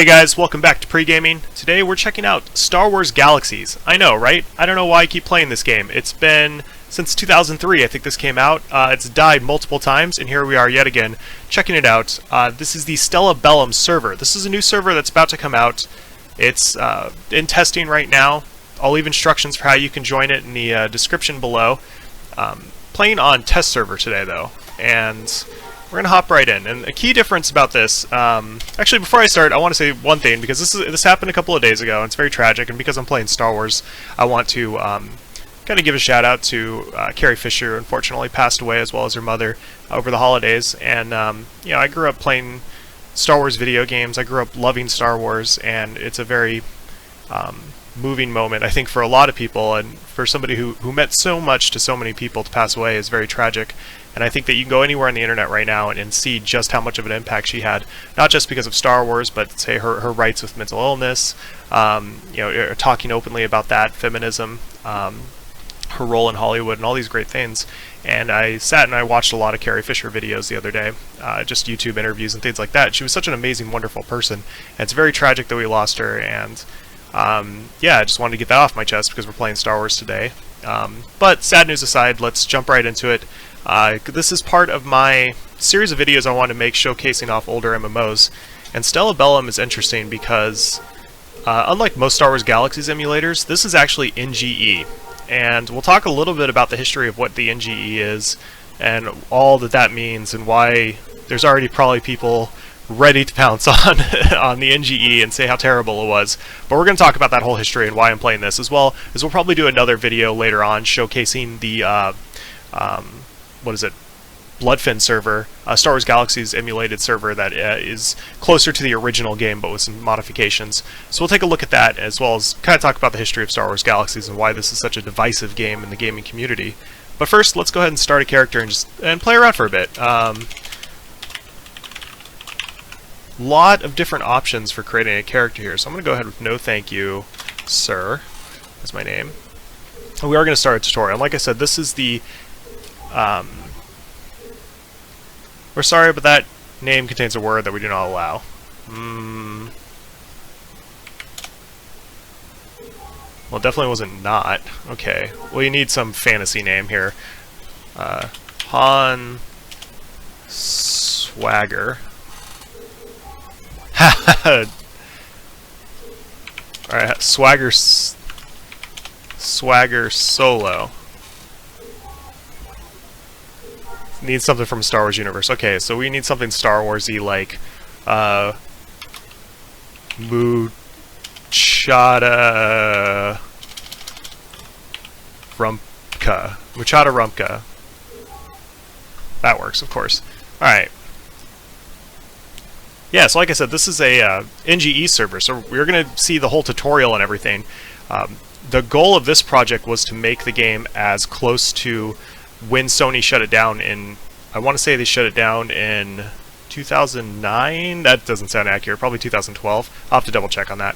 Hey guys, welcome back to PreGaming. Today we're checking out Star Wars Galaxies. I know, right? I don't know why I keep playing this game. It's been since 2003, I think this came out. It's died multiple times, and here we are yet again checking it out. This is the Stella Bellum server. This is a new server that's about to come out. It's in testing right now. I'll leave instructions for how you can join it in the description below. Playing on test server today, though, and we're going to hop right in. And a key difference about this, actually before I start, I want to say one thing, because this happened a couple of days ago, and it's very tragic, and because I'm playing Star Wars, I want to kind of give a shout out to Carrie Fisher, who unfortunately passed away, as well as her mother, over the holidays. And you know, I grew up playing Star Wars video games, I grew up loving Star Wars, and it's a very moving moment, I think, for a lot of people, and for somebody who meant so much to so many people to pass away is very tragic. And I think that you can go anywhere on the internet right now and see just how much of an impact she had, not just because of Star Wars, but say her rights with mental illness, you know, talking openly about that, feminism, her role in Hollywood, and all these great things. And I sat and I watched a lot of Carrie Fisher videos the other day, just YouTube interviews and things like that. She was such an amazing, wonderful person, and it's very tragic that we lost her. And yeah, I just wanted to get that off my chest because we're playing Star Wars today. But sad news aside, let's jump right into it. This is part of my series of videos I want to make showcasing off older MMOs, and Stella Bellum is interesting because unlike most Star Wars Galaxies emulators, this is actually NGE, and we'll talk a little bit about the history of what the NGE is and all that that means, and why there's already probably people ready to pounce on on the NGE and say how terrible it was. But we're going to talk about that whole history and why I'm playing this, as well as we'll probably do another video later on showcasing the what is it, Bloodfin server, Star Wars Galaxies emulated server that is closer to the original game but with some modifications. So we'll take a look at that, as well as kind of talk about the history of Star Wars Galaxies and why this is such a divisive game in the gaming community. But first, let's go ahead and start a character and play around for a bit. Lot of different options for creating a character here, so I'm going to go ahead with no thank you, sir. That's my name. And we are going to start a tutorial. And like I said, this is the we're sorry, but that name contains a word that we do not allow. Well, it definitely wasn't not. Okay. Well, you need some fantasy name here. Han Swagger. Alright, Swagger Solo. Need something from Star Wars universe. Okay, so we need something Star Wars-y, like Muchada Rumpka. That works, of course. Alright. Yeah, so like I said, this is a NGE server, so we're going to see the whole tutorial and everything. The goal of this project was to make the game as close to when Sony shut it down in, I want to say they shut it down in 2009? That doesn't sound accurate, probably 2012. I'll have to double check on that.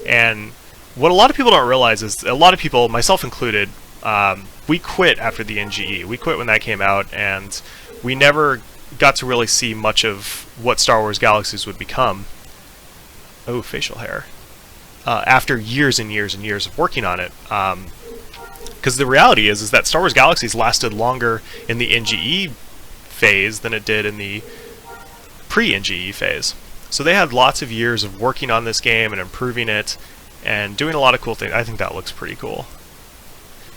And what a lot of people don't realize is, a lot of people, myself included, we quit after the NGE. We quit when that came out, and we never got to really see much of what Star Wars Galaxies would become. Oh, facial hair. After years and years and years of working on it. Because the reality is that Star Wars Galaxies lasted longer in the NGE phase than it did in the pre-NGE phase. So they had lots of years of working on this game and improving it and doing a lot of cool things. I think that looks pretty cool.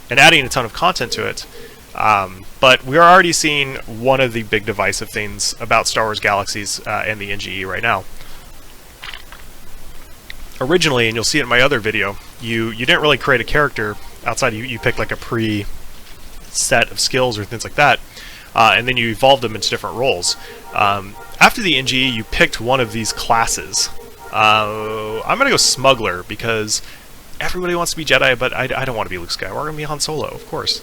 And adding a ton of content to it. But we're already seeing one of the big divisive things about Star Wars Galaxies and the NGE right now. Originally, and you'll see it in my other video, you didn't really create a character outside. You picked like a pre-set of skills or things like that, and then you evolved them into different roles. After the NGE, you picked one of these classes. I'm going to go Smuggler, because everybody wants to be Jedi, but I don't want to be Luke Skywalker. I'm going to be Han Solo, of course.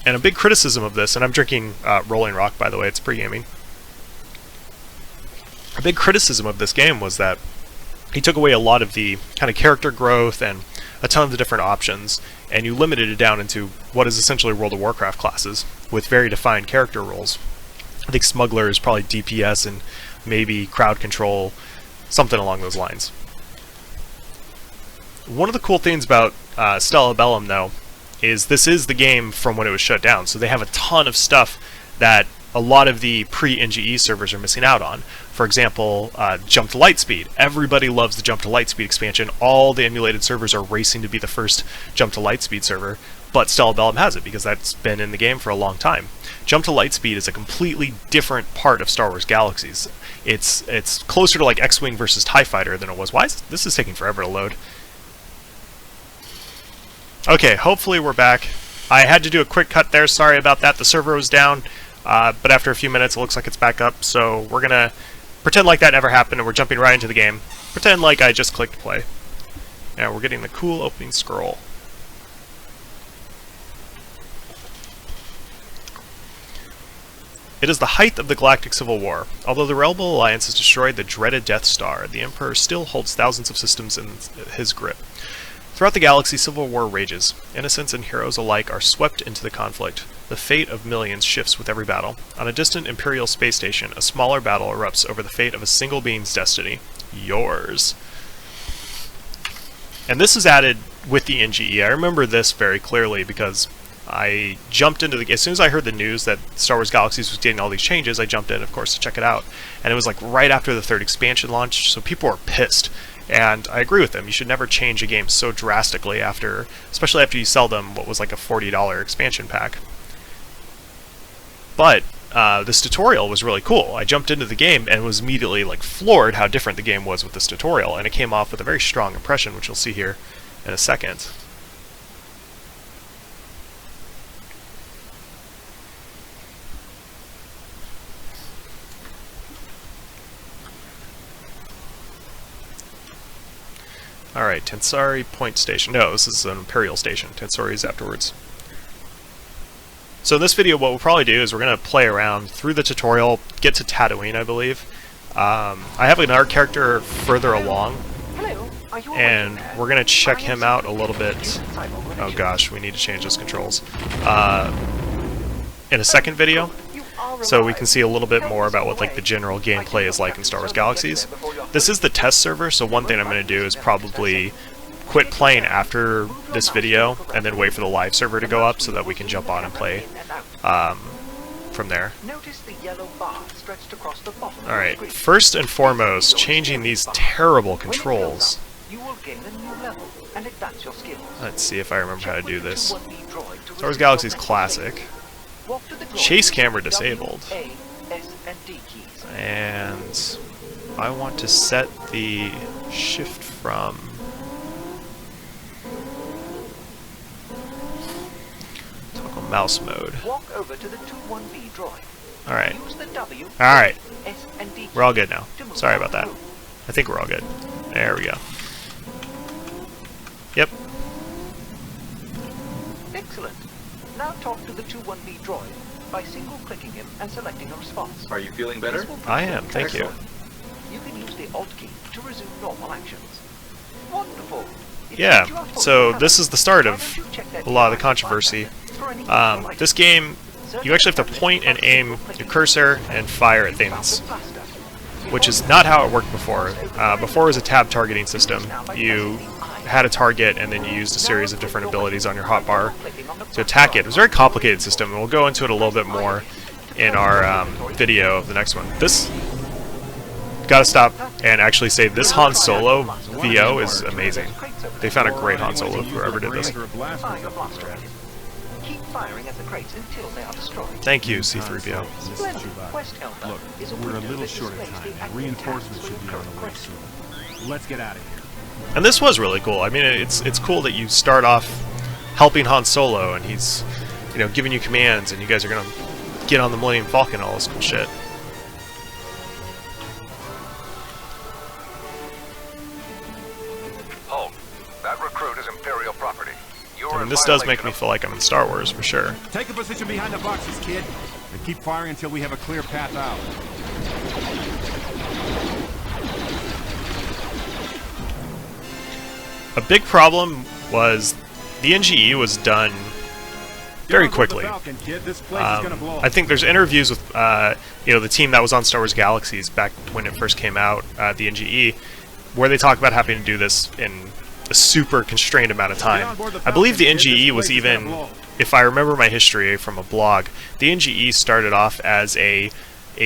And a big criticism of this, and I'm drinking Rolling Rock, by the way, it's pre-gaming. A big criticism of this game was that he took away a lot of the kind of character growth and a ton of the different options, and you limited it down into what is essentially World of Warcraft classes with very defined character roles. I think Smuggler is probably DPS and maybe crowd control, something along those lines. One of the cool things about Stella Bellum, though, is this is the game from when it was shut down, so they have a ton of stuff that a lot of the pre-NGE servers are missing out on. For example, Jump to Lightspeed. Everybody loves the Jump to Lightspeed expansion. All the emulated servers are racing to be the first Jump to Lightspeed server, but Stella Bellum has it because that's been in the game for a long time. Jump to Lightspeed is a completely different part of Star Wars Galaxies. It's closer to like X-Wing versus TIE Fighter than it was. Why is this is taking forever to load? Okay, hopefully we're back. I had to do a quick cut there, sorry about that. The server was down, but after a few minutes it looks like it's back up, so we're gonna pretend like that never happened and we're jumping right into the game. Pretend like I just clicked play. Now we're getting the cool opening scroll. It is the height of the Galactic Civil War. Although the Rebel Alliance has destroyed the dreaded Death Star, the Emperor still holds thousands of systems in his grip. Throughout the galaxy, civil war rages. Innocents and heroes alike are swept into the conflict. The fate of millions shifts with every battle. On a distant Imperial space station, a smaller battle erupts over the fate of a single being's destiny. Yours. And this is added with the NGE. I remember this very clearly because I jumped into the game. As soon as I heard the news that Star Wars Galaxies was getting all these changes, I jumped in, of course, to check it out. And it was like right after the third expansion launch, so people were pissed. And I agree with them. You should never change a game so drastically after, especially after you sell them what was like a $40 expansion pack. But this tutorial was really cool. I jumped into the game and was immediately like floored how different the game was with this tutorial, and it came off with a very strong impression, which you'll see here in a second. Alright, Tensari Point Station. No, this is an Imperial Station. Tensari is afterwards. So in this video, what we'll probably do is we're going to play around through the tutorial, get to Tatooine, I believe. I have another character further along, and we're going to check him out a little bit. Oh gosh, we need to change those controls. In a second video, so we can see a little bit more about what like the general gameplay is like in Star Wars Galaxies. This is the test server, so one thing I'm going to do is probably quit playing after this video and then wait for the live server to go up so that we can jump on and play from there. Alright, first and foremost, changing these terrible controls. Let's see if I remember how to do this. Star Wars Galaxies Classic. Chase camera disabled. And I want to set the shift from toggle mouse mode. Alright. Alright. We're all good now. Sorry about that. I think we're all good. There we go. Yep. Excellent. Now talk to the 2-1B droid by single-clicking him and selecting a response. Are you feeling better? I am, thank you. You can use the Alt key to resume normal actions. Wonderful. Yeah, so this is the start of a lot of the controversy. This game, you actually have to point and aim your cursor and fire at things, which is not how it worked before. Before it was a tab targeting system. You had a target and then you used a series of different abilities on your hotbar to attack it. It was a very complicated system, and we'll go into it a little bit more in our video of the next one. This, gotta stop and actually say this Han Solo VO is amazing. They found a great Han Solo, whoever did this. Thank you, C-3PO. Look, we're a little short of time. Reinforcements should be on the way soon. Let's get out of here. And this was really cool. I mean, it's cool that you start off helping Han Solo, and he's, you know, giving you commands, and you guys are gonna get on the Millennium Falcon and all this cool shit. Hulk, that recruit is Imperial property. I mean, this does make me feel like I'm in Star Wars, for sure. Take a position behind the boxes, kid, and keep firing until we have a clear path out. A big problem was the NGE was done very quickly. I think there's interviews with the team that was on Star Wars Galaxies back when it first came out, the NGE, where they talk about having to do this in a super constrained amount of time. I believe the NGE was even, if I remember my history from a blog, the NGE started off as a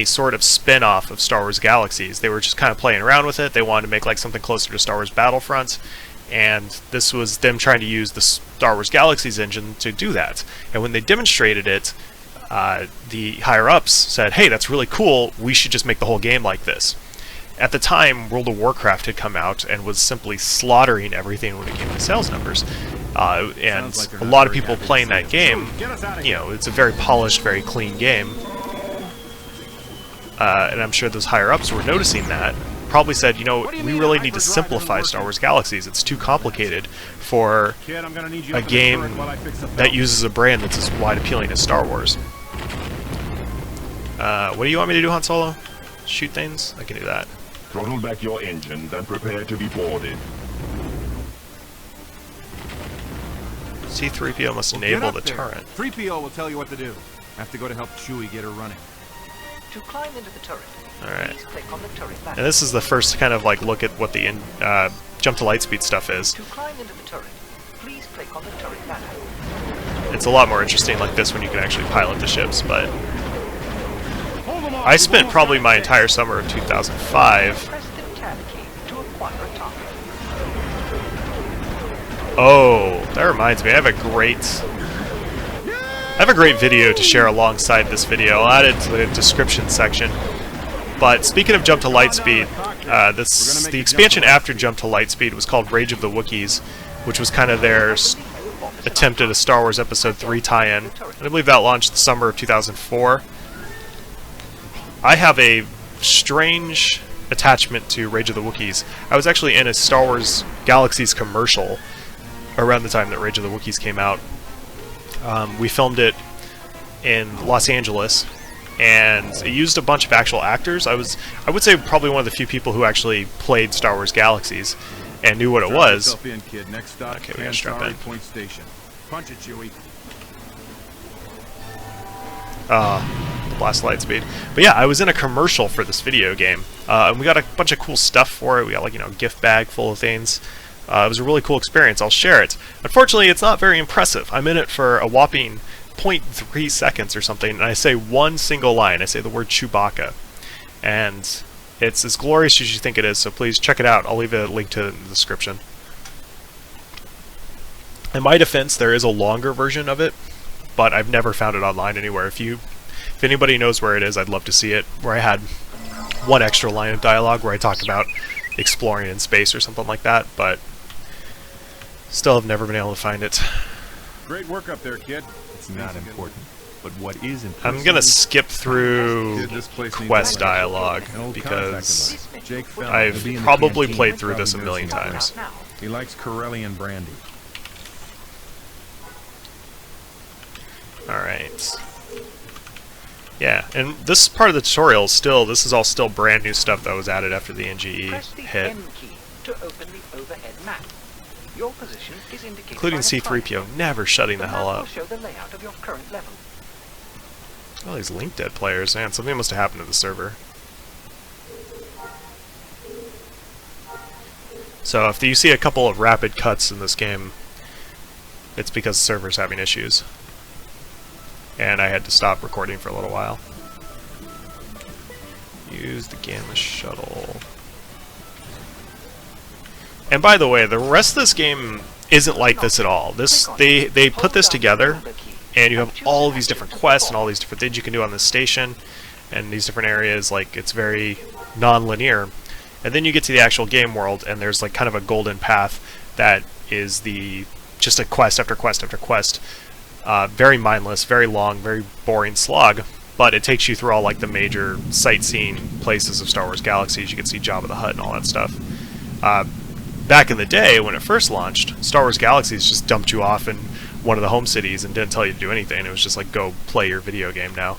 sort of spin-off of Star Wars Galaxies. They were just kind of playing around with it. They wanted to make like something closer to Star Wars Battlefront, and this was them trying to use the Star Wars Galaxies engine to do that. And when they demonstrated it, the higher-ups said, hey, that's really cool, we should just make the whole game like this. At the time, World of Warcraft had come out and was simply slaughtering everything when it came to sales numbers. And a lot of people playing that game, it's a very polished, very clean game. And I'm sure those higher-ups were noticing that. Probably said, we really need to simplify Star Wars Galaxies. It's too complicated for a game that uses a brand that's as wide appealing as Star Wars. What do you want me to do, Han Solo? Shoot things? I can do that. Throttle back your engines and prepare to be boarded. C-3PO must enable the turret. 3PO will tell you what to do. Have to go to help Chewie get her running. To climb into the turret, Alright. please click on the turret ladder. And this is the first kind of like look at what the jump to lightspeed stuff is. To climb into the turret, please click on the turret ladder. It's a lot more interesting like this when you can actually pilot the ships, but I spent probably my entire summer of 2005. Press the tab key to acquire a target. Oh, that reminds me, I have a great video to share alongside this video. I'll add it to the description section. But speaking of Jump to Lightspeed, the expansion after Jump to Lightspeed was called Rage of the Wookiees, which was kind of their attempt at a Star Wars Episode 3 tie-in. And I believe that launched the summer of 2004. I have a strange attachment to Rage of the Wookiees. I was actually in a Star Wars Galaxies commercial around the time that Rage of the Wookiees came out. We filmed it in Los Angeles, and it used a bunch of actual actors. I would say probably one of the few people who actually played Star Wars Galaxies and knew what it was. Okay, we gotta strap in. Punch it, Chewie. Blast Lightspeed. But yeah, I was in a commercial for this video game, and we got a bunch of cool stuff for it. We got like a gift bag full of things. It was a really cool experience. I'll share it. Unfortunately, it's not very impressive. I'm in it for a whopping 0.3 seconds or something, and I say one single line. I say the word Chewbacca. And it's as glorious as you think it is, so please check it out. I'll leave a link to it in the description. In my defense, there is a longer version of it, but I've never found it online anywhere. If anybody knows where it is, I'd love to see it, where I had one extra line of dialogue where I talked about exploring in space or something like that, but still have never been able to find it. Great work up there, kid. It's not important, but what is important? I'm gonna skip through quest dialogue because I've probably played through this a million times. He likes Corellian brandy. Alright. Yeah, and this part of the tutorial is this is all still brand new stuff that was added after the NGE Press the hit. N key to open the overhead map. Your position is indicated Including by a C-3PO, triangle. never shutting The the map hell will up. show the layout of your current level. All these Link Dead players, man, something must have happened to the server. So if you see a couple of rapid cuts in this game, it's because the server's having issues. And I had to stop recording for a little while. Use the Gamma Shuttle. And by the way, the rest of this game isn't like this at all. They put this together, and you have all these different quests and all these different things you can do on this station, and these different areas. Like, it's very non-linear. And then you get to the actual game world, and there's like kind of a golden path that is just a quest after quest after quest. Very mindless, very long, very boring slog, but it takes you through all like the major sightseeing places of Star Wars Galaxies. You can see Jabba the Hutt and all that stuff. Back in the day, when it first launched, Star Wars Galaxies just dumped you off in one of the home cities and didn't tell you to do anything. It was just like, go play your video game now.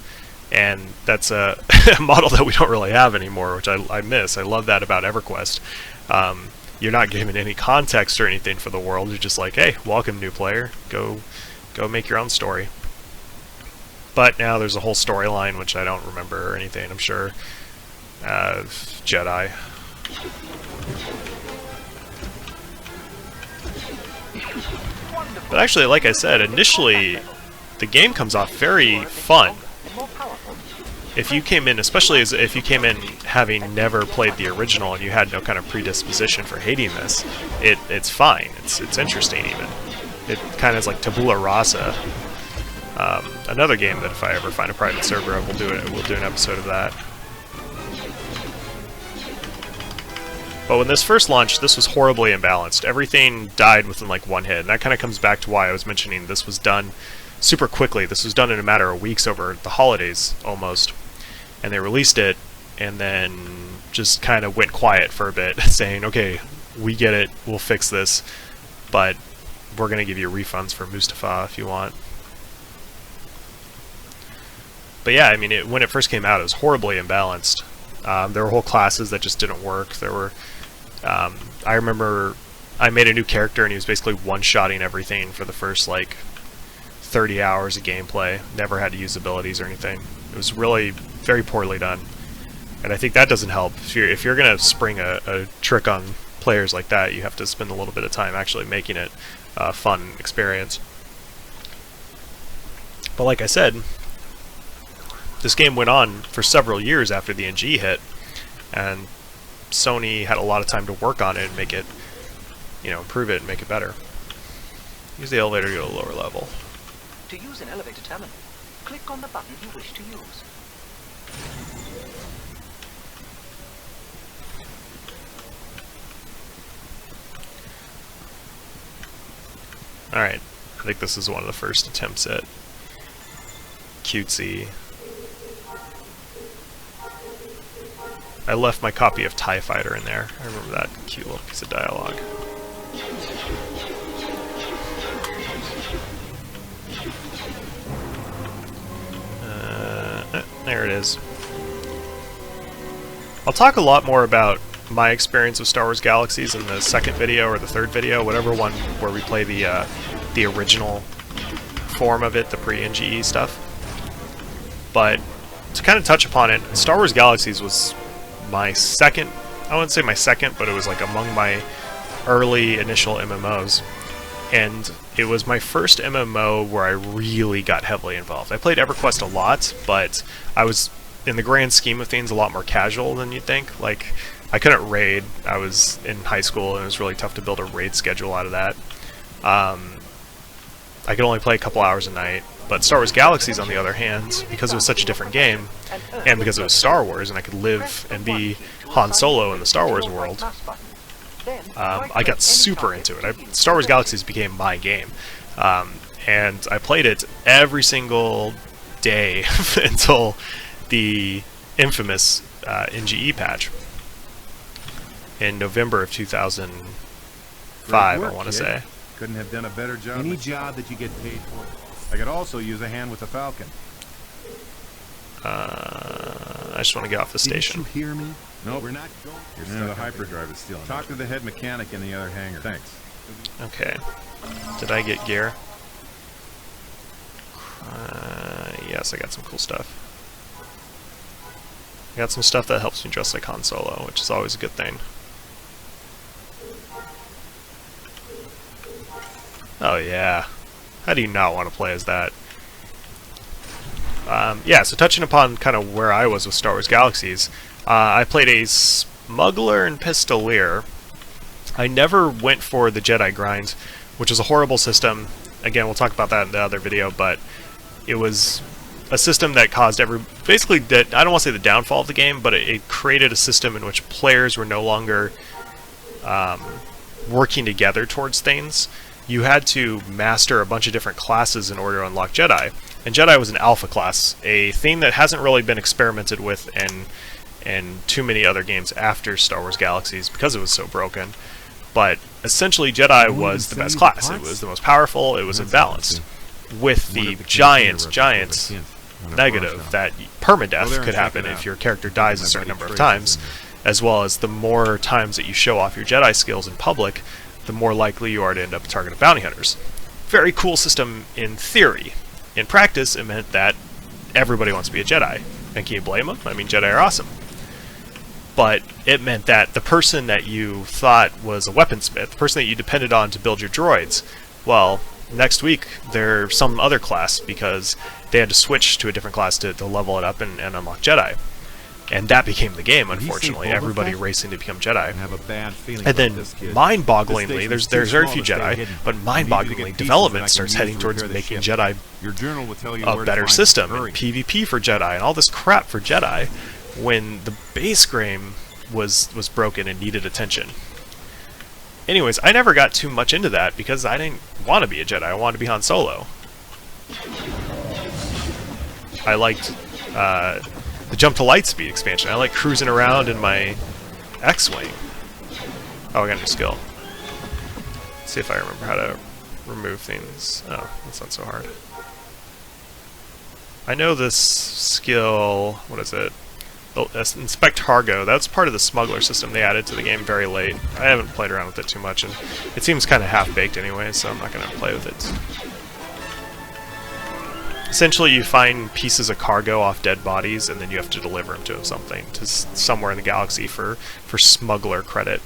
And that's a model that we don't really have anymore, which I miss. I love that about EverQuest. You're not given any context or anything for the world. You're just like, hey, welcome, new player. Go make your own story. But now there's a whole storyline, which I don't remember or anything, I'm sure. Jedi. But actually, like I said, initially, the game comes off very fun. If you came in, especially if you came in having never played the original and you had no kind of predisposition for hating this, it's fine. It's interesting even. It kind of is like Tabula Rasa. Another game that if I ever find a private server of, we'll do an episode of that. But when this first launched, this was horribly imbalanced. Everything died within like one hit, and that kind of comes back to why I was mentioning this was done super quickly. This was done in a matter of weeks over the holidays, almost. And they released it, and then just kind of went quiet for a bit, saying, okay, we get it, we'll fix this, but we're going to give you refunds for Mustafa if you want. But yeah, I mean, when it first came out, it was horribly imbalanced. There were whole classes that just didn't work. There were... I remember I made a new character, and he was basically one-shotting everything for the first, like, 30 hours of gameplay. Never had to use abilities or anything. It was really very poorly done. And I think that doesn't help. If you're going to spring a trick on players like that, you have to spend a little bit of time actually making it a fun experience. But like I said, this game went on for several years after the NGE hit, and Sony had a lot of time to work on it and make it, you know, improve it and make it better. Use the elevator to go to a lower level. To use an elevator terminal, click on the button you wish to use. Alright, I think this is one of the first attempts at cutesy. I left my copy of TIE Fighter in there. I remember that cute little piece of dialogue. There it is. I'll talk a lot more about my experience with Star Wars Galaxies in the second video or the third video, whatever one where we play the original form of it, the pre-NGE stuff. But to kind of touch upon it, Star Wars Galaxies was my second, I wouldn't say my second, but it was like among my early initial MMOs. And it was my first MMO where I really got heavily involved. I played EverQuest a lot, but I was, in the grand scheme of things, a lot more casual than you'd think. Like, I couldn't raid. I was in high school, and it was really tough to build a raid schedule out of that. I could only play a couple hours a night. But Star Wars Galaxies, on the other hand, because it was such a different game, and because it was Star Wars, and I could live and be Han Solo in the Star Wars world, I got super into it. Star Wars Galaxies became my game. And I played it every single day until the infamous NGE patch in November of 2005, I want to say. Couldn't have done a better job. Any job that you get paid for. I could also use a hand with the Falcon. I just want to get off the station. Didn't you hear me? Nope. We're not going. The hyperdrive is still. Talk to the head mechanic in the other hangar. Thanks. Okay. Did I get gear? Yes, I got some cool stuff. I got some stuff that helps me dress like Han Solo, which is always a good thing. Oh yeah. How do you not want to play as that? Yeah, so touching upon kind of where I was with Star Wars Galaxies, I played a smuggler and pistolier. I never went for the Jedi grind, which is a horrible system. Again, we'll talk about that in the other video, but it was a system that caused basically, I don't want to say the downfall of the game, but it created a system in which players were no longer working together towards things. You had to master a bunch of different classes in order to unlock Jedi. And Jedi was an alpha class, a thing that hasn't really been experimented with in too many other games after Star Wars Galaxies because it was so broken. But essentially Jedi was the best class. It was the most powerful, it was imbalanced. With the giant negative that permadeath could happen if your character dies a certain number of times, as well as the more times that you show off your Jedi skills in public, the more likely you are to end up a target of bounty hunters. Very cool system in theory. In practice, it meant that everybody wants to be a Jedi. And can you blame them? I mean, Jedi are awesome. But it meant that the person that you thought was a weaponsmith, the person that you depended on to build your droids, well, next week they're some other class because they had to switch to a different class to level it up and unlock Jedi. And that became the game, unfortunately. Everybody racing to become Jedi. I have a bad feeling And then, about this kid. mind-bogglingly, there's very few small to stay Jedi, hidden. but I need to mind-bogglingly, get pieces development that I can starts use heading to towards repair the making ship. Jedi Your journal will tell you a where to better find system, Hurry. and PvP for Jedi, and all this crap for Jedi, when the base game was broken and needed attention. Anyways, I never got too much into that because I didn't want to be a Jedi. I wanted to be Han Solo. I liked the jump to light speed expansion. I like cruising around in my X-Wing. Oh, I got a new skill. Let's see if I remember how to remove things. Oh, that's not so hard. I know this skill, what is it? Oh, Inspect Cargo. That's part of the smuggler system they added to the game very late. I haven't played around with it too much, and it seems kind of half-baked anyway, so I'm not going to play with it. Essentially, you find pieces of cargo off dead bodies, and then you have to deliver them to something, to somewhere in the galaxy for smuggler credit.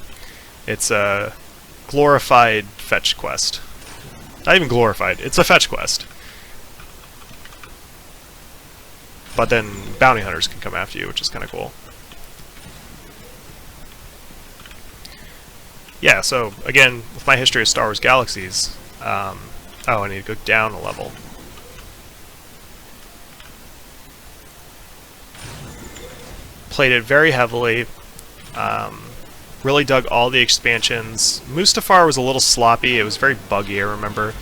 It's a glorified fetch quest. Not even glorified, it's a fetch quest. But then bounty hunters can come after you, which is kind of cool. Yeah, so again, with my history of Star Wars Galaxies, oh, I need to go down a level. Played it very heavily, really dug all the expansions. Mustafar was a little sloppy, it was very buggy, I remember,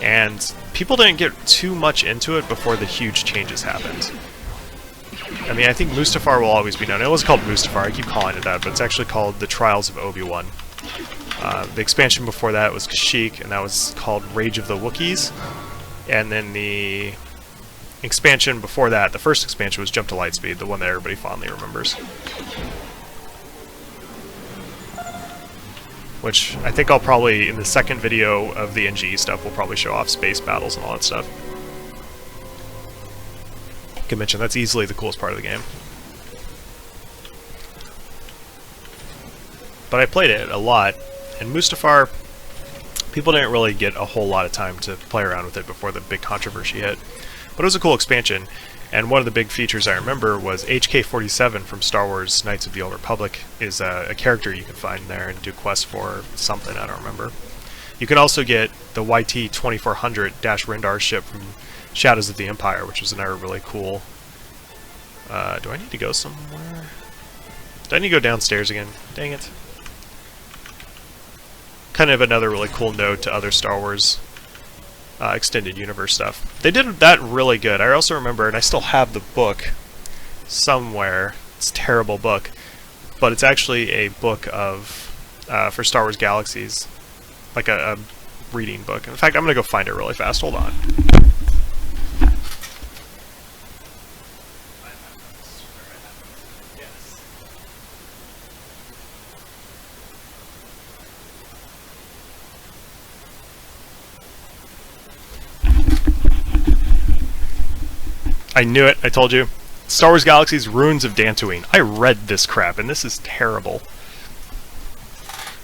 and people didn't get too much into it before the huge changes happened. I mean, I think Mustafar will always be known. It wasn't called Mustafar, I keep calling it that, but it's actually called The Trials of Obi-Wan. The expansion before that was Kashyyyk, and that was called Rage of the Wookiees. And then the expansion before that, the first expansion, was Jump to Lightspeed, the one that everybody fondly remembers. Which I think I'll probably, in the second video of the NGE stuff, we'll probably show off space battles and all that stuff. I can mention that's easily the coolest part of the game. But I played it a lot, and Mustafar, people didn't really get a whole lot of time to play around with it before the big controversy hit. But it was a cool expansion, and one of the big features I remember was HK-47 from Star Wars Knights of the Old Republic is a character you can find there and do quests for something, I don't remember. You can also get the YT-2400-Rendar ship from Shadows of the Empire, which was another really cool... do I need to go somewhere? Do I need to go downstairs again? Dang it. Kind of another really cool node to other Star Wars extended universe stuff. They did that really good. I also remember, and I still have the book somewhere. It's a terrible book, but it's actually a book of for Star Wars Galaxies, like a reading book. In fact, I'm gonna go find it really fast. Hold on. I knew it, I told you. Star Wars Galaxies Ruins of Dantooine. I read this crap, and this is terrible.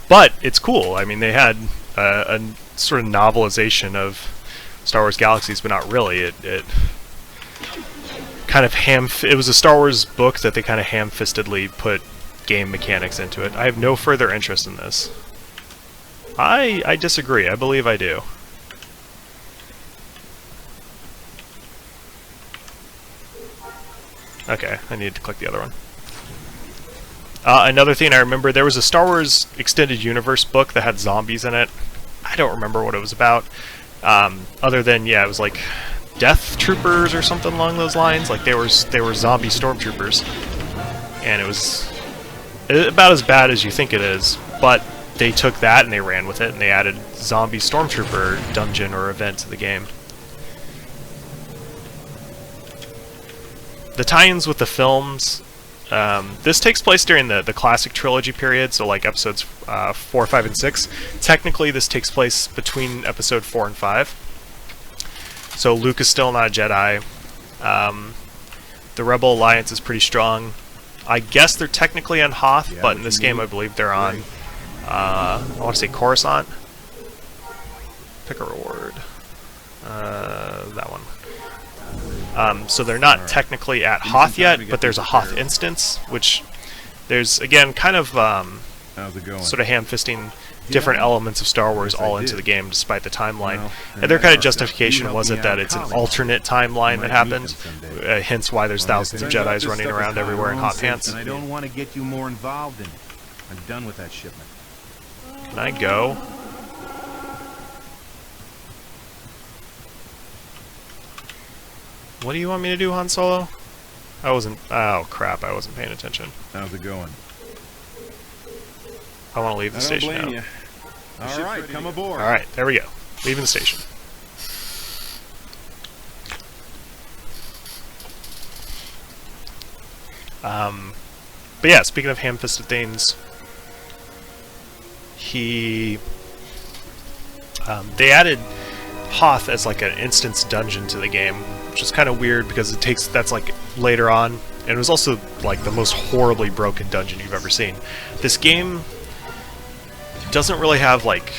But it's cool. I mean, they had a sort of novelization of Star Wars Galaxies, but not really. It kind of it was a Star Wars book that they kind of ham-fistedly put game mechanics into it. I have no further interest in this. I disagree. I believe I do. Okay, I needed to click the other one. Another thing I remember, there was a Star Wars Extended Universe book that had zombies in it. I don't remember what it was about. Other than, yeah, it was like Death Troopers or something along those lines. Like they were zombie stormtroopers. And it was about as bad as you think it is. But they took that and they ran with it, and they added zombie stormtrooper dungeon or event to the game. The tie-ins with the films, this takes place during the classic trilogy period, so like episodes 4, 5, and 6. Technically, this takes place between episode 4 and 5. So Luke is still not a Jedi. The Rebel Alliance is pretty strong. I guess they're technically on Hoth, Yeah, but in this game I believe they're on, I want to say Coruscant. Pick a reward. That one. So they're not technically at Hoth yet, but there's a Hoth instance, which there's, again, kind of How's it going? sort of ham-fisting different elements of Star Wars all into the game, despite the timeline. Well, And their kind of justification was it that it's an alternate timeline that happened, hence why there's thousands of Jedis running around everywhere in hot pants. And I don't want to get you more involved in it. I'm done with that shipment. Can I go? What do you want me to do, Han Solo? I wasn't... Oh, crap, I wasn't paying attention. How's it going? I want to leave the station now. You. All right, come aboard. Alright, there we go. Leaving the station. But yeah, speaking of ham-fisted things, they added Hoth as like an instance dungeon to the game, which is kind of weird because that's like later on, and it was also like the most horribly broken dungeon you've ever seen. This game doesn't really have like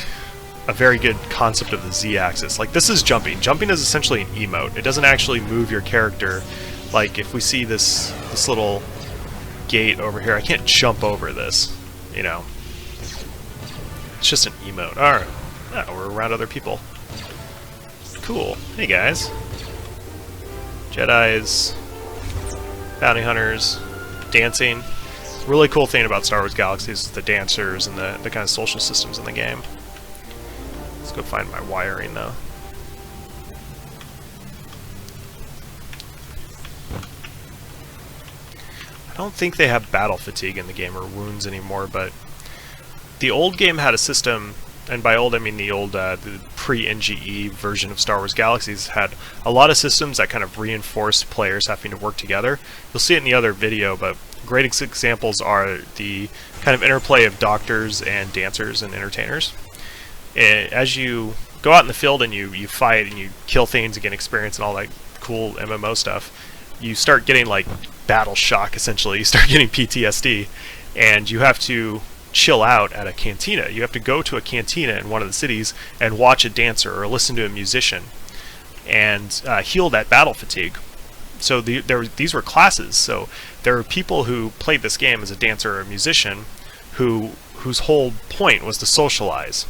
a very good concept of the Z-axis. Like, this is jumping. Jumping is essentially an emote. It doesn't actually move your character. Like, if we see this little gate over here, I can't jump over this, you know. It's just an emote. Alright. Yeah, we're around other people. Cool. Hey, guys. Jedis, bounty hunters, dancing. Really cool thing about Star Wars Galaxies is the dancers and the kind of social systems in the game. Let's go find my wiring, though. I don't think they have battle fatigue in the game or wounds anymore, but the old game had a system, and by old I mean the old the pre-NGE version of Star Wars Galaxies had a lot of systems that kind of reinforced players having to work together. You'll see it in the other video, but great examples are the kind of interplay of doctors and dancers and entertainers. As you go out in the field and you fight and you kill things and get experience and all that cool MMO stuff, you start getting like battle shock, essentially. You start getting PTSD, and you have to chill out at a cantina. You have to go to a cantina in one of the cities and watch a dancer or listen to a musician and heal that battle fatigue. So these were classes. So there were people who played this game as a dancer or a musician whose whole point was to socialize.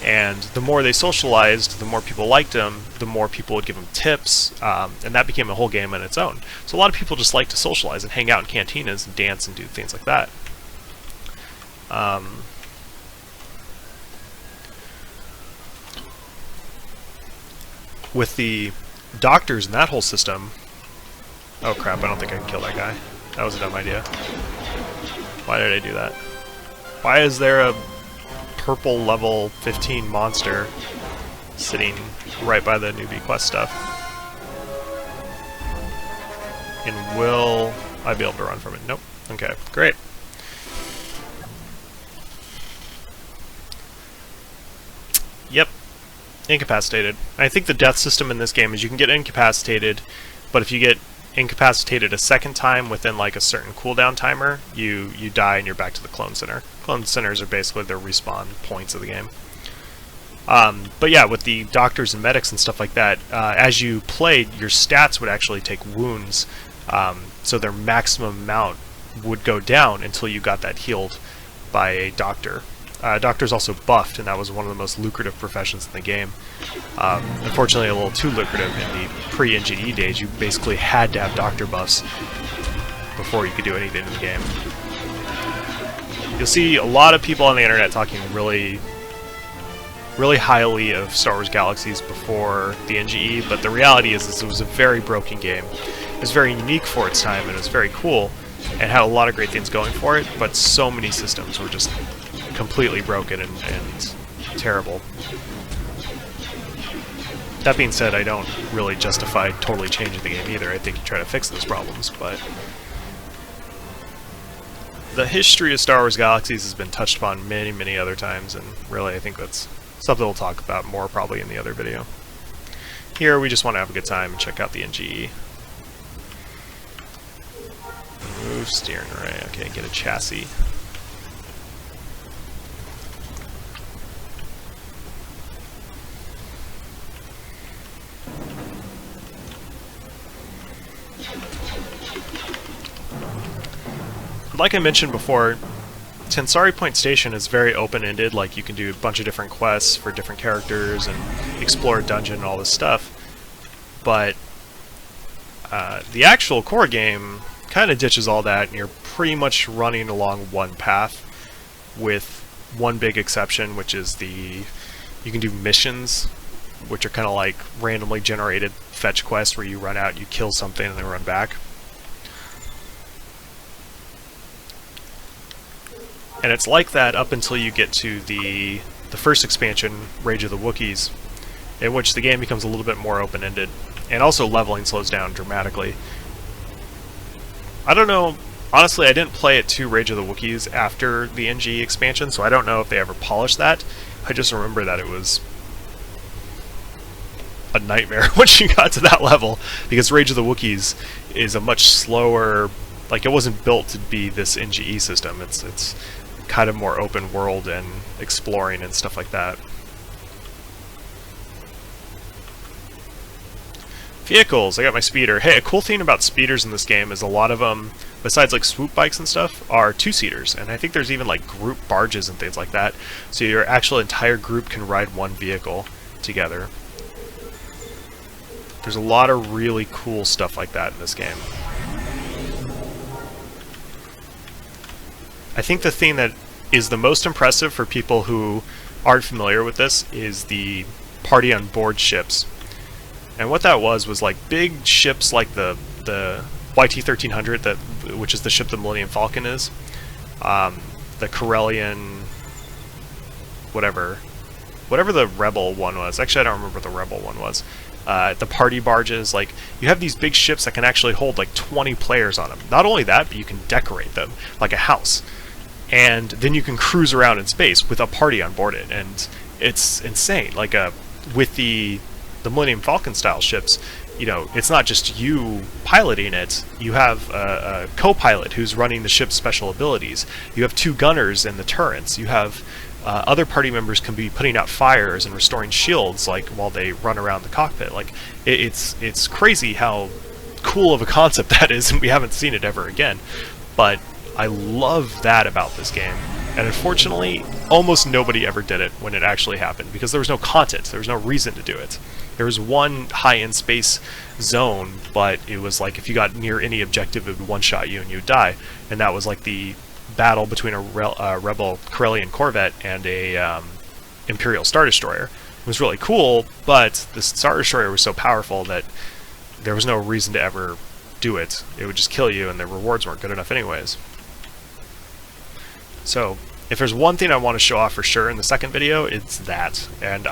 And the more they socialized, the more people liked them, the more people would give them tips, and that became a whole game on its own. So a lot of people just like to socialize and hang out in cantinas and dance and do things like that. With the doctors and that whole system... Oh crap, I don't think I can kill that guy. That was a dumb idea. Why did I do that? Why is there a purple level 15 monster sitting right by the newbie quest stuff? And will I be able to run from it? Nope. Okay, great. Yep. Incapacitated. I think the death system in this game is you can get incapacitated, but if you get incapacitated a second time within like a certain cooldown timer, you die and you're back to the clone center. Clone centers are basically the respawn points of the game. But yeah, with the doctors and medics and stuff like that, as you played, your stats would actually take wounds, so their maximum amount would go down until you got that healed by a doctor. Doctor's also buffed, and that was one of the most lucrative professions in the game. Unfortunately, a little too lucrative in the pre-NGE days. You basically had to have doctor buffs before you could do anything in the game. You'll see a lot of people on the internet talking really highly of Star Wars Galaxies before the NGE, but the reality is it was a very broken game. It was very unique for its time, and it was very cool, and had a lot of great things going for it, but so many systems were just completely broken and terrible. That being said, I don't really justify totally changing the game either. I think you try to fix those problems, but the history of Star Wars Galaxies has been touched upon many, many other times, and really I think that's something we'll talk about more probably in the other video. Here we just want to have a good time and check out the NGE. Move steering array. Okay, get a chassis. Like I mentioned before, Tensari Point Station is very open-ended. Like, you can do a bunch of different quests for different characters and explore a dungeon and all this stuff. But the actual core game kind of ditches all that, and you're pretty much running along one path, with one big exception, which is you can do missions, which are kind of like randomly generated fetch quests where you run out, you kill something, and then run back. And it's like that up until you get to the first expansion, Rage of the Wookiees, in which the game becomes a little bit more open-ended, and also leveling slows down dramatically. I don't know, honestly, I didn't play it to Rage of the Wookiees after the NGE expansion, so I don't know if they ever polished that. I just remember that it was a nightmare once you got to that level, because Rage of the Wookiees is a much slower, like, it wasn't built to be this NGE system. It's kind of more open world and exploring and stuff like that. Vehicles, I got my speeder. Hey, a cool thing about speeders in this game is a lot of them, besides like swoop bikes and stuff, are two-seaters, and I think there's even like group barges and things like that, so your actual entire group can ride one vehicle together. There's a lot of really cool stuff like that in this game. I think the thing that is the most impressive for people who aren't familiar with this is the party on board ships. And what that was like big ships like the YT-1300, which is the ship the Millennium Falcon is, the Corellian, whatever the Rebel one was. Actually, I don't remember what the Rebel one was. The party barges, like, you have these big ships that can actually hold like 20 players on them. Not only that, but you can decorate them like a house. And then you can cruise around in space with a party on board it, and it's insane. Like, with the Millennium Falcon style ships, you know, it's not just you piloting it. You have a co-pilot who's running the ship's special abilities. You have two gunners in the turrets. You have other party members can be putting out fires and restoring shields, like, while they run around the cockpit. Like, it's crazy how cool of a concept that is, and we haven't seen it ever again. But I love that about this game, and unfortunately, almost nobody ever did it when it actually happened, because there was no content, there was no reason to do it. There was one high-end space zone, but it was like if you got near any objective, it would one-shot you and you'd die, and that was like the battle between a Rebel Corellian Corvette and a Imperial Star Destroyer. It was really cool, but the Star Destroyer was so powerful that there was no reason to ever do it. It would just kill you, and the rewards weren't good enough anyways. So, if there's one thing I want to show off for sure in the second video, it's that. And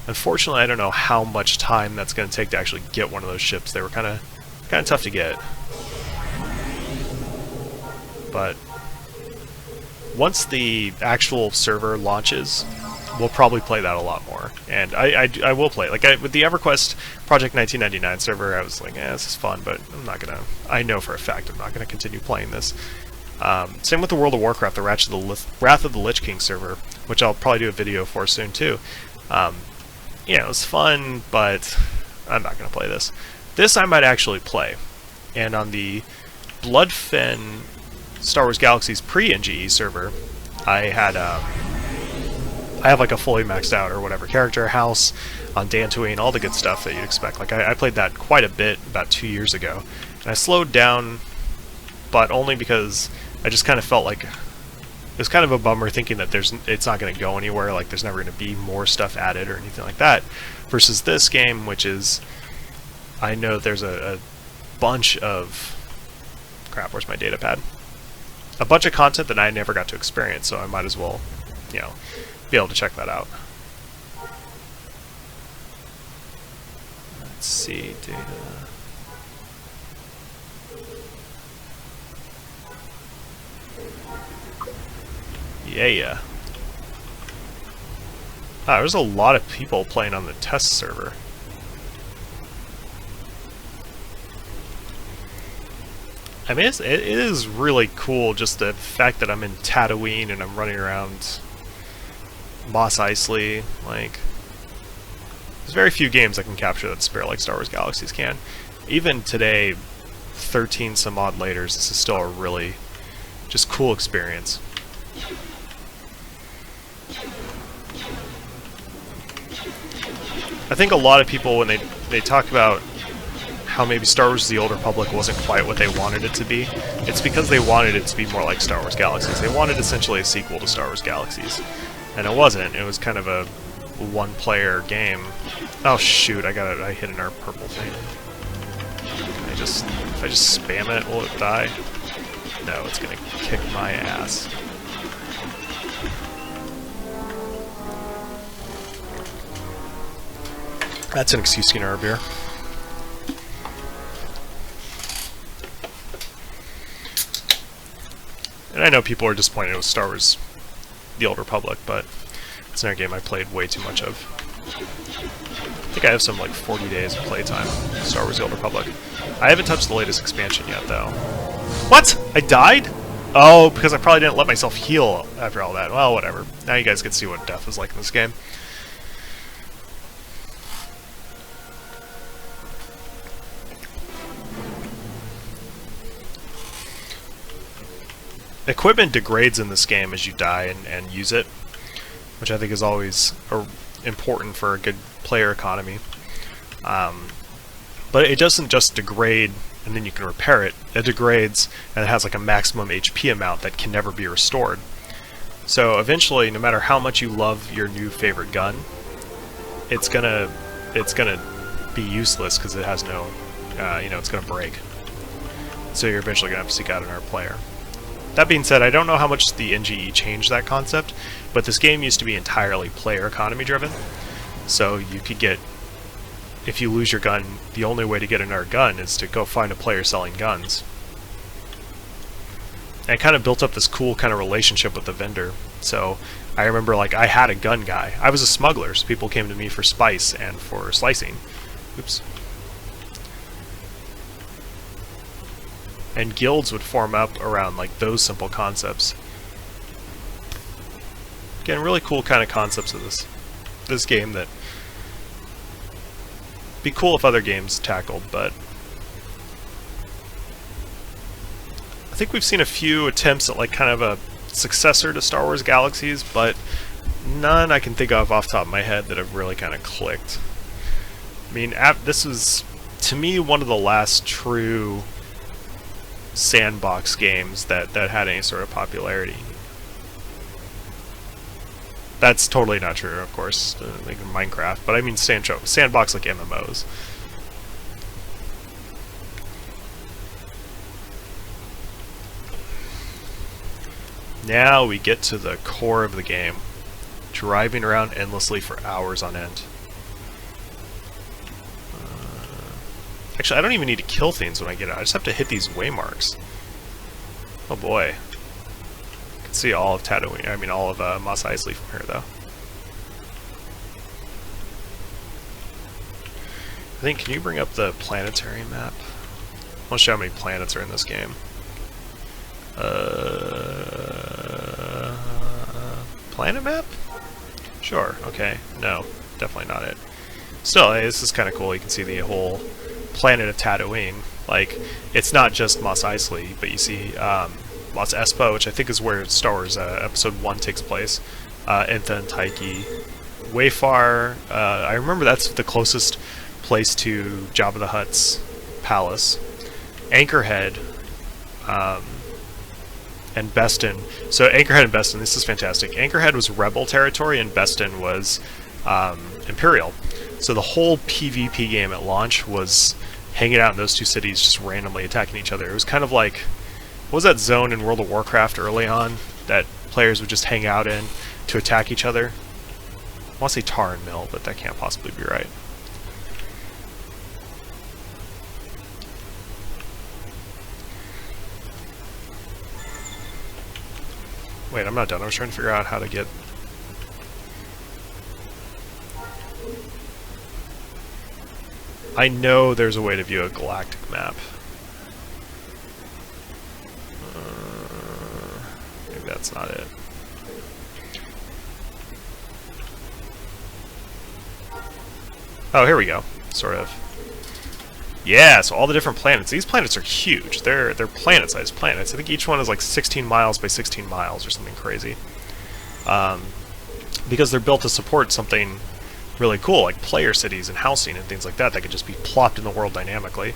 unfortunately, I don't know how much time that's going to take to actually get one of those ships. They were kind of tough to get. But once the actual server launches, we'll probably play that a lot more. And I will play. Like, with the EverQuest Project 1999 server, I was like, this is fun, but I know for a fact I'm not going to continue playing this. Same with the World of Warcraft, the Wrath of the Lich King server, which I'll probably do a video for soon too. You know, it's fun, but I'm not going to play this. This I might actually play. And on the Bloodfen Star Wars Galaxies pre-NGE server, I have like a fully maxed out or whatever character, house on Dantooine, all the good stuff that you'd expect. Like, I played that quite a bit about 2 years ago, and I slowed down, but only because I just kind of felt like it was kind of a bummer thinking that it's not going to go anywhere, like there's never going to be more stuff added or anything like that, versus this game, which is, I know there's a bunch of, crap, where's my data pad? A bunch of content that I never got to experience, so I might as well, you know, be able to check that out. Let's see, data. Yeah. There's a lot of people playing on the test server. I mean, it is really cool, just the fact that I'm in Tatooine and I'm running around Mos Eisley. Like, there's very few games that can capture that spirit like Star Wars Galaxies can. Even today, 13 some odd later, this is still a really just cool experience. I think a lot of people, when they talk about how maybe Star Wars The Old Republic wasn't quite what they wanted it to be, it's because they wanted it to be more like Star Wars Galaxies. They wanted essentially a sequel to Star Wars Galaxies. And it wasn't. It was kind of a one-player game. Oh shoot, I hit an purple thing. If I just spam it, will it die? No, it's gonna kick my ass. That's an excuse to get our beer. And I know people are disappointed with Star Wars The Old Republic, but it's another game I played way too much of. I think I have some like 40 days of playtime in Star Wars The Old Republic. I haven't touched the latest expansion yet, though. What? I died? Oh, because I probably didn't let myself heal after all that. Well, whatever. Now you guys can see what death is like in this game. Equipment degrades in this game as you die and use it, which I think is always important for a good player economy. But it doesn't just degrade and then you can repair it. It degrades and it has like a maximum HP amount that can never be restored. So eventually, no matter how much you love your new favorite gun, it's gonna be useless because it has no, it's gonna break. So you're eventually gonna have to seek out another player. That being said, I don't know how much the NGE changed that concept, but this game used to be entirely player economy driven. So you could get, if you lose your gun, the only way to get another gun is to go find a player selling guns. And it kind of built up this cool kind of relationship with the vendor. So I remember, like, I had a gun guy. I was a smuggler, so people came to me for spice and for slicing. Oops. And guilds would form up around like those simple concepts. Again, really cool kind of concepts of this game that be cool if other games tackled, but I think we've seen a few attempts at like kind of a successor to Star Wars Galaxies, but none I can think of off the top of my head that have really kind of clicked. I mean, this was, to me, one of the last true sandbox games that had any sort of popularity. That's totally not true, of course, like Minecraft, but I mean sandbox like MMOs. Now we get to the core of the game, driving around endlessly for hours on end. Actually, I don't even need to kill things when I get out. I just have to hit these waymarks. Oh boy. I can see all of Tatooine, I mean all of Mos Eisley from here, though. I think, can you bring up the planetary map? I want to show how many planets are in this game. Planet map? Sure, okay. No, definitely not it. Still, hey, this is kind of cool. You can see the whole planet of Tatooine. Like, it's not just Mos Eisley, but you see Mos Espa, which I think is where Star Wars Episode 1 takes place, Intha and Taiki, Wayfar. I remember that's the closest place to Jabba the Hutt's palace. Anchorhead, and Beston. So Anchorhead and Beston, this is fantastic. Anchorhead was Rebel territory and Beston was Imperial. So the whole PvP game at launch was hanging out in those two cities, just randomly attacking each other. It was kind of like, what was that zone in World of Warcraft early on that players would just hang out in to attack each other? I want to say Tar and Mill, but that can't possibly be right. Wait, I'm not done. I was trying to figure out how to get... I know there's a way to view a galactic map. that's not it. Oh, here we go. Sort of. Yeah, so all the different planets. These planets are huge. They're planet-sized planets. I think each one is like 16 miles by 16 miles or something crazy. Because they're built to support something really cool, like player cities and housing and things like that could just be plopped in the world dynamically.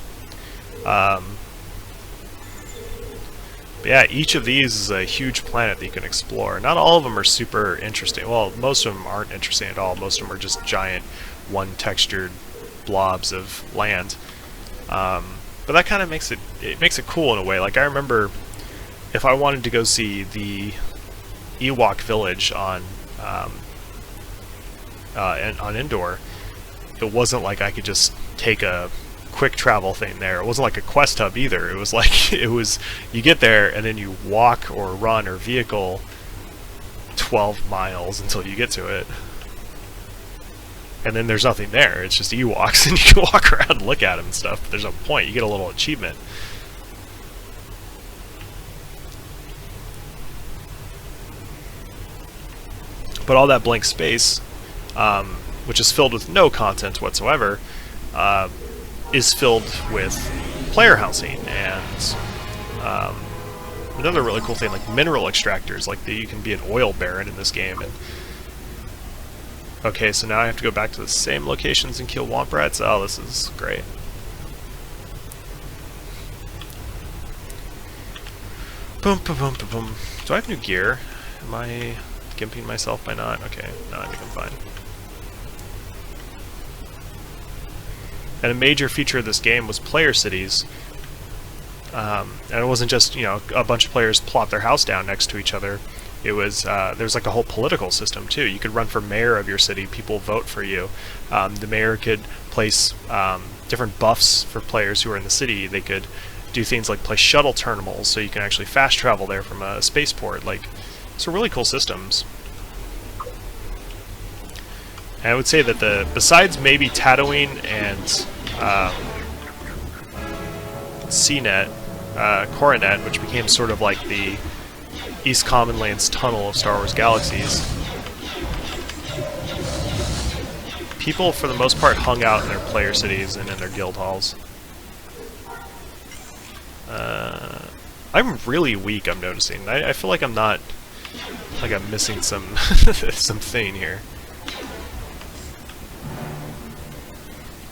But yeah, each of these is a huge planet that you can explore. Not all of them are super interesting. Well, most of them aren't interesting at all. Most of them are just giant, one-textured blobs of land. But that kind of makes it cool in a way. Like, I remember if I wanted to go see the Ewok village on Endor, it wasn't like I could just take a quick travel thing there. It wasn't like a quest hub either. It was like you get there and then you walk or run or vehicle 12 miles until you get to it. And then there's nothing there. It's just Ewoks, and you can walk around and look at them and stuff, but there's no point. You get a little achievement. But all that blank space, which is filled with no content whatsoever, is filled with player housing and another really cool thing, like mineral extractors. Like you can be an oil baron in this game. And okay, so now I have to go back to the same locations and kill womp rats. Oh, this is great. Boom, boom, boom, boom, boom. Do I have new gear? Am I gimping myself by not? Okay, no, I think I'm fine. And a major feature of this game was player cities. And it wasn't just, you know, a bunch of players plop their house down next to each other. It was, there's like a whole political system too. You could run for mayor of your city, people vote for you. The mayor could place different buffs for players who are in the city. They could do things like place shuttle terminals, so you can actually fast travel there from a spaceport. Like, some really cool systems. And I would say that besides maybe Tatooine and CNET, Coronet, which became sort of like the East Commonlands tunnel of Star Wars Galaxies, people for the most part hung out in their player cities and in their guild halls. I'm really weak, I'm noticing. I feel like I'm not... like I'm missing some something here.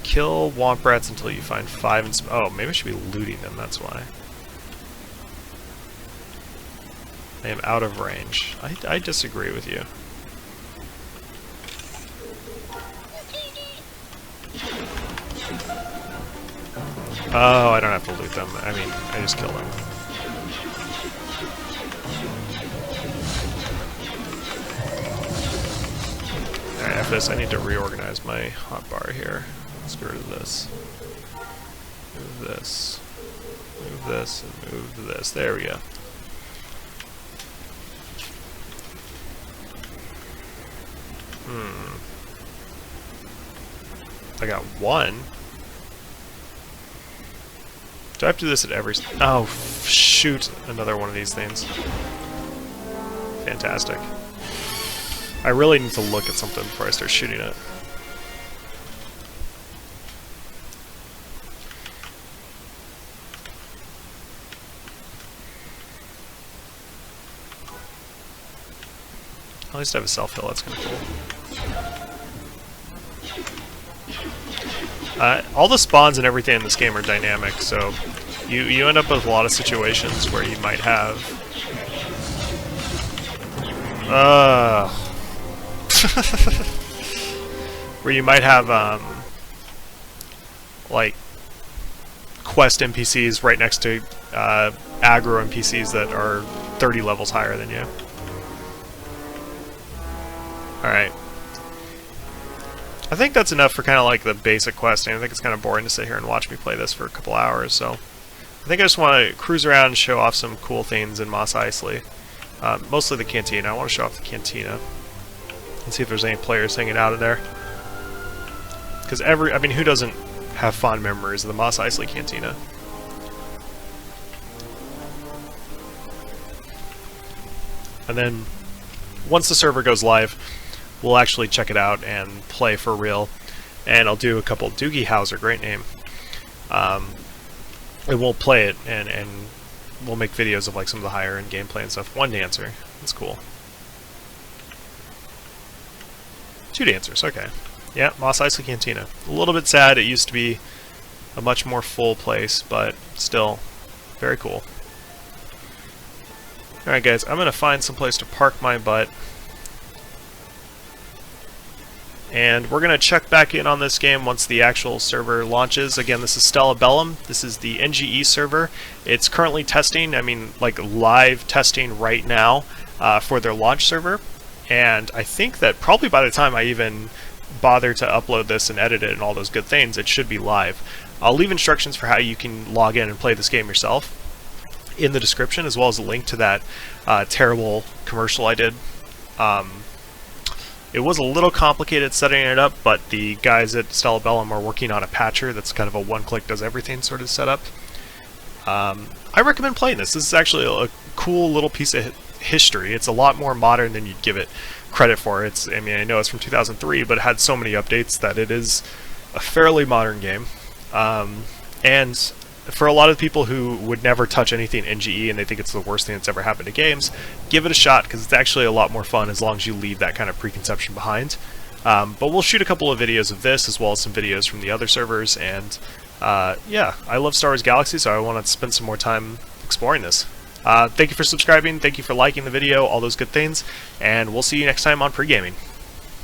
Kill womp rats until you find 5 oh, maybe I should be looting them, that's why. I am out of range. I disagree with you. Oh, I don't have to loot them. I mean, I just kill them. Alright, after this I need to reorganize my hotbar here. Let's get rid of this. Move this. Move this, and move this. There we go. I got one. Do I have to do this at every... oh, shoot. Another one of these things. Fantastic. I really need to look at something before I start shooting it. At least I have a self-heal, that's kind of cool. All the spawns and everything in this game are dynamic, so you end up with a lot of situations where you might have... where you might have, like, quest NPCs right next to aggro NPCs that are 30 levels higher than you. Alright. I think that's enough for kind of like the basic questing. I think it's kind of boring to sit here and watch me play this for a couple hours, so I think I just want to cruise around and show off some cool things in Mos Eisley. Mostly the cantina. I want to show off the cantina and see if there's any players hanging out in there. Because I mean, who doesn't have fond memories of the Mos Eisley cantina? And then once the server goes live, we'll actually check it out and play for real. And I'll do a couple. Doogie Howser, great name. And we'll play it, and we'll make videos of like some of the higher end gameplay and stuff. One dancer, that's cool. Two dancers, okay. Yeah, Mos Eisley Cantina. A little bit sad, it used to be a much more full place, but still very cool. Alright guys, I'm gonna find some place to park my butt. And we're gonna check back in on this game once the actual server launches. Again, this is Stella Bellum. This is the NGE server. It's currently testing, I mean, like live testing right now for their launch server. And I think that probably by the time I even bother to upload this and edit it and all those good things, it should be live. I'll leave instructions for how you can log in and play this game yourself in the description, as well as a link to that terrible commercial I did. It was a little complicated setting it up, but the guys at Stella Bellum are working on a patcher that's kind of a one-click does everything sort of setup. I recommend playing this. This is actually a cool little piece of history. It's a lot more modern than you'd give it credit for. I mean, I know it's from 2003, but it had so many updates that it is a fairly modern game. And for a lot of people who would never touch anything NGE and they think it's the worst thing that's ever happened to games, give it a shot, because it's actually a lot more fun as long as you leave that kind of preconception behind. But we'll shoot a couple of videos of this, as well as some videos from the other servers, and yeah, I love Star Wars Galaxies, so I want to spend some more time exploring this. Thank you for subscribing, thank you for liking the video, all those good things, and we'll see you next time on PreGaming.